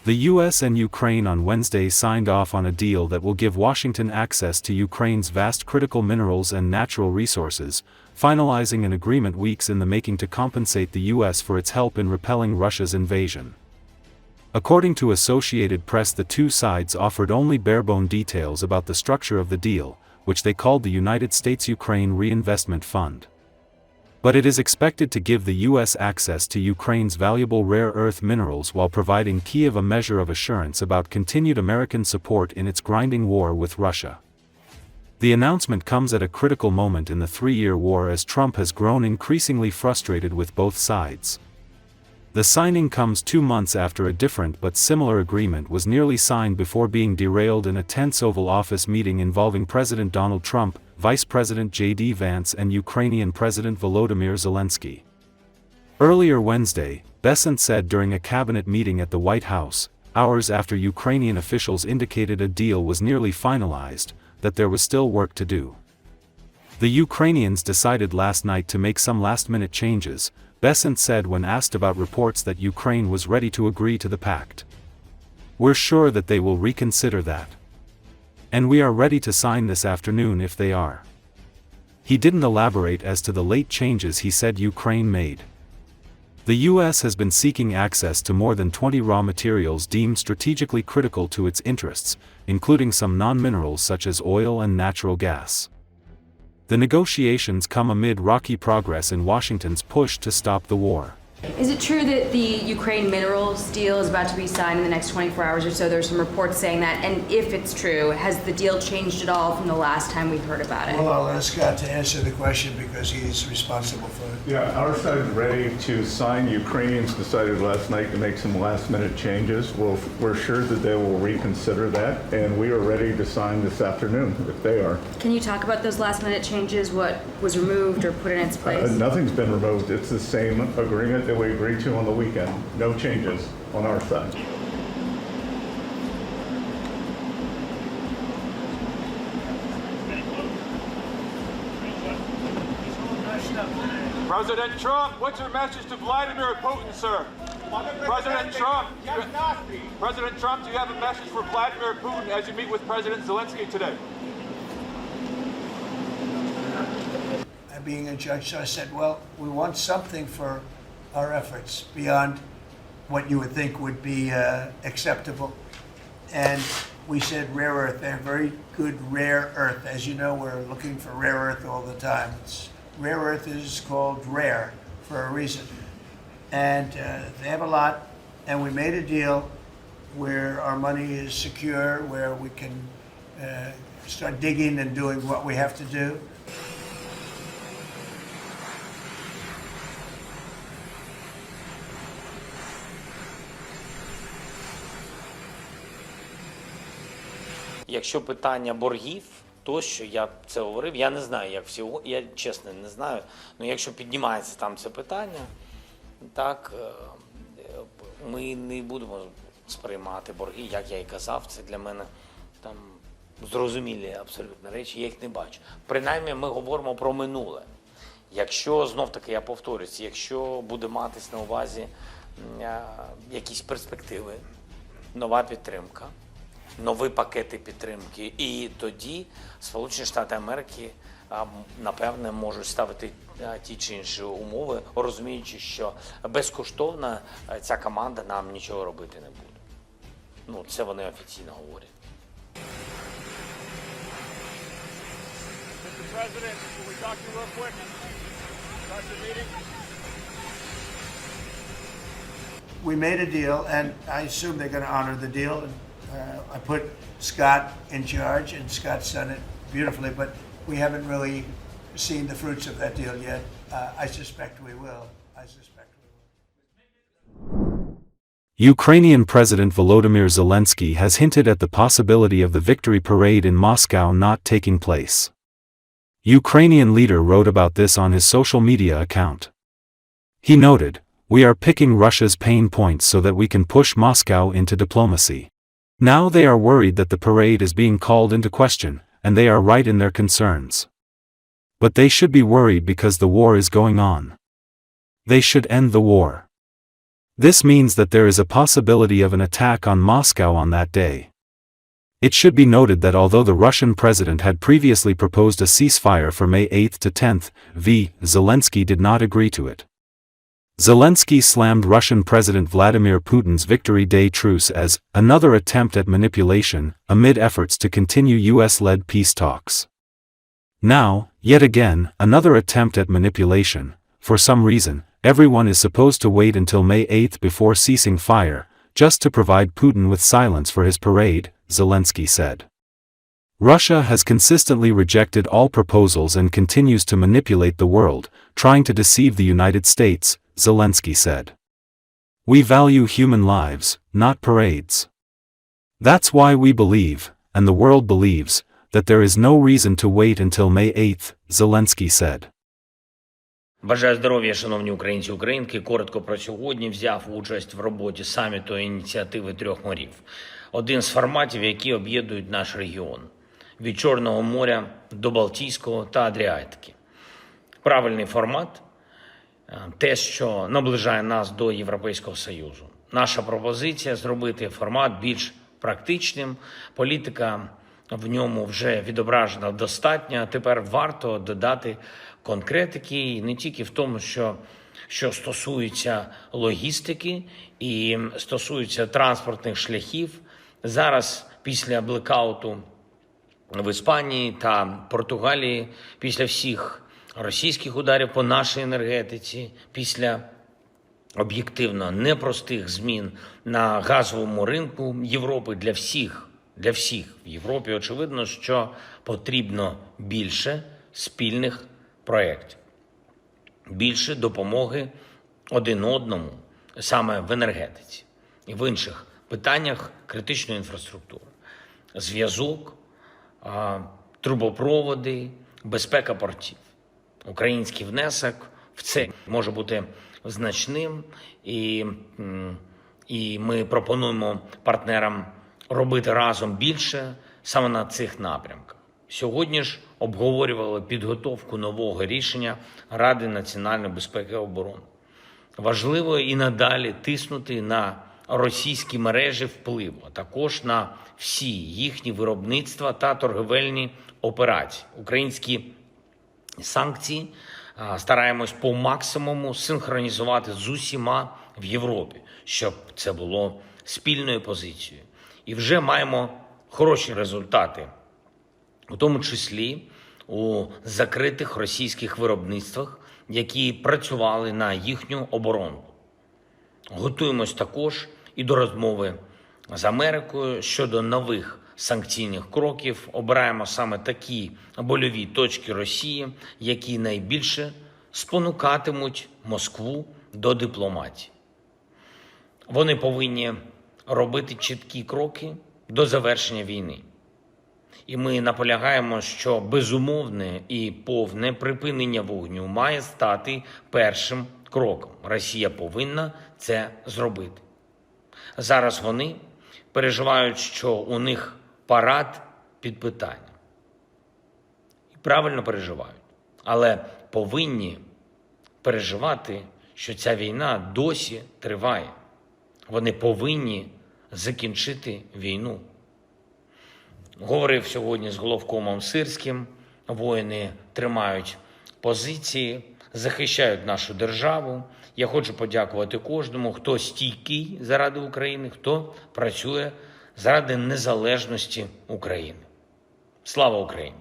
The US and Ukraine on Wednesday signed off on a deal that will give Washington access to Ukraine's vast critical minerals and natural resources, finalizing an agreement weeks in the making to compensate the US for its help in repelling Russia's invasion. According to Associated Press, the two sides offered only barebone details about the structure of the deal, which they called the United States-Ukraine Reinvestment Fund. But it is expected to give the U.S. access to Ukraine's valuable rare earth minerals while providing Kiev a measure of assurance about continued American support in its grinding war with Russia. The announcement comes at a critical moment in the three-year war as Trump has grown increasingly frustrated with both sides. The signing comes 2 months after a different but similar agreement was nearly signed before being derailed in a tense Oval Office meeting involving President Donald Trump, Vice President J.D. Vance and Ukrainian President Volodymyr Zelensky. Earlier Wednesday, Vance said during a cabinet meeting at the White House, hours after Ukrainian officials indicated a deal was nearly finalized, that there was still work to do. The Ukrainians decided last night to make some last-minute changes, Vance said when asked about reports that Ukraine was ready to agree to the pact. "We're sure that they will reconsider that. And we are ready to sign this afternoon if they are." He didn't elaborate as to the late changes he said Ukraine made. The U.S. has been seeking access to more than 20 raw materials deemed strategically critical to its interests, including some non-minerals such as oil and natural gas. The negotiations come amid rocky progress in Washington's push to stop the war. Is it true that the Ukraine minerals deal is about to be signed in the next 24 hours or so? There's some reports saying that. And if it's true, has the deal changed at all from the last time we heard about it? Well, I'll ask Scott to answer the question because he's responsible for it. Yeah, our side's ready to sign. Ukrainians decided last night to make some last-minute changes. We're sure that they will reconsider that, and we are ready to sign this afternoon if they are. Can you talk about those last-minute changes? What was removed or put in its place? Nothing's been removed. It's the same agreement that we agreed to on the weekend. No changes on our side. President Trump, what's your message to Vladimir Putin, sir? President Trump, do you have a message for Vladimir Putin as you meet with President Zelensky today? Being a judge, so I said, well, we want something for our efforts beyond what you would think would be acceptable. And we said rare earth. They have very good rare earth. As you know, we're looking for rare earth all the time. Rare earth is called rare for a reason. And they have a lot. And we made a deal where our money is secure, where we can start digging and doing what we have to do. Якщо питання боргів, тощо, я це говорив, я не знаю, як всього, я чесно не знаю, але якщо піднімається там це питання, так, ми не будемо сприймати борги, як я і казав, це для мене там зрозумілі абсолютно речі, я їх не бачу. Принаймні ми говоримо про минуле. Якщо, знов-таки я повторюсь, якщо буде матись на увазі якісь перспективи, нова підтримка, нові пакети підтримки, і тоді Сполучені Штати Америки, напевне, можуть ставити ті чи інші умови, розуміючи, що безкоштовно ця команда нам нічого робити не буде. Ну, це вони офіційно говорять. Mr. President, can we talk to you real quick? Start the meeting. We made a deal, and I assume they're going to honor the deal. And, I put Scott in charge, and Scott's done it beautifully, but we haven't really seen the fruits of that deal yet. I suspect we will. Ukrainian President Volodymyr Zelenski has hinted at the possibility of the victory parade in Moscow not taking place. Ukrainian leader wrote about this on his social media account. He noted, "We are picking Russia's pain points so that we can push Moscow into diplomacy. Now they are worried that the parade is being called into question, and they are right in their concerns. But they should be worried because the war is going on. They should end the war. This means that there is a possibility of an attack on Moscow on that day. It should be noted that although the Russian president had previously proposed a ceasefire for May 8 to 10, Zelensky did not agree to it. Zelensky slammed Russian President Vladimir Putin's Victory Day truce as another attempt at manipulation, amid efforts to continue US-led peace talks. Now, yet again, another attempt at manipulation. For some reason, everyone is supposed to wait until May 8 before ceasing fire, just to provide Putin with silence for his parade, Zelensky said. Russia has consistently rejected all proposals and continues to manipulate the world, trying to deceive the United States, Zelensky said. We value human lives, not parades. That's why we believe, and the world believes, that there is no reason to wait until May 8, Zelensky said. Бажаю здоров'я, шановні українці і українки. Коротко про сьогодні. Взяв участь в роботі саміту ініціативи трьох морів. Один з форматів, які об'єднують наш регіон. Від Чорного моря до Балтійського та Адріатики. Правильний формат – те, що наближає нас до Європейського Союзу. Наша пропозиція – зробити формат більш практичним. Політика в ньому вже відображена достатньо. Тепер варто додати конкретики, і не тільки в тому, що стосується логістики і стосується транспортних шляхів. Зараз, після блекауту в Іспанії та Португалії, після всіх російських ударів по нашій енергетиці, після об'єктивно непростих змін на газовому ринку Європи для всіх в Європі, очевидно, що потрібно більше спільних проєктів, більше допомоги один одному саме в енергетиці і в інших питаннях критичної інфраструктури. Зв'язок, трубопроводи, безпека портів. Український внесок в це може бути значним, і ми пропонуємо партнерам робити разом більше саме на цих напрямках. Сьогодні ж обговорювали підготовку нового рішення Ради національної безпеки і оборони. Важливо і надалі тиснути на російські мережі впливу, а також на всі їхні виробництва та торгівельні операції. Українські санкції стараємось по максимуму синхронізувати з усіма в Європі, щоб це було спільною позицією. І вже маємо хороші результати, у тому числі у закритих російських виробництвах, які працювали на їхню оборону. Готуємось також і до розмови з Америкою щодо нових санкційних кроків. Обираємо саме такі больові точки Росії, які найбільше спонукатимуть Москву до дипломатії. Вони повинні робити чіткі кроки до завершення війни. І ми наполягаємо, що безумовне і повне припинення вогню має стати першим кроком. Росія повинна це зробити. Зараз вони переживають, що у них парад під питанням. І правильно переживають. Але повинні переживати, що ця війна досі триває. Вони повинні закінчити війну. Говорив сьогодні з головкомом Сирським. Воїни тримають позиції, захищають нашу державу. Я хочу подякувати кожному, хто стійкий заради України, хто працює заради незалежності України. Слава Україні!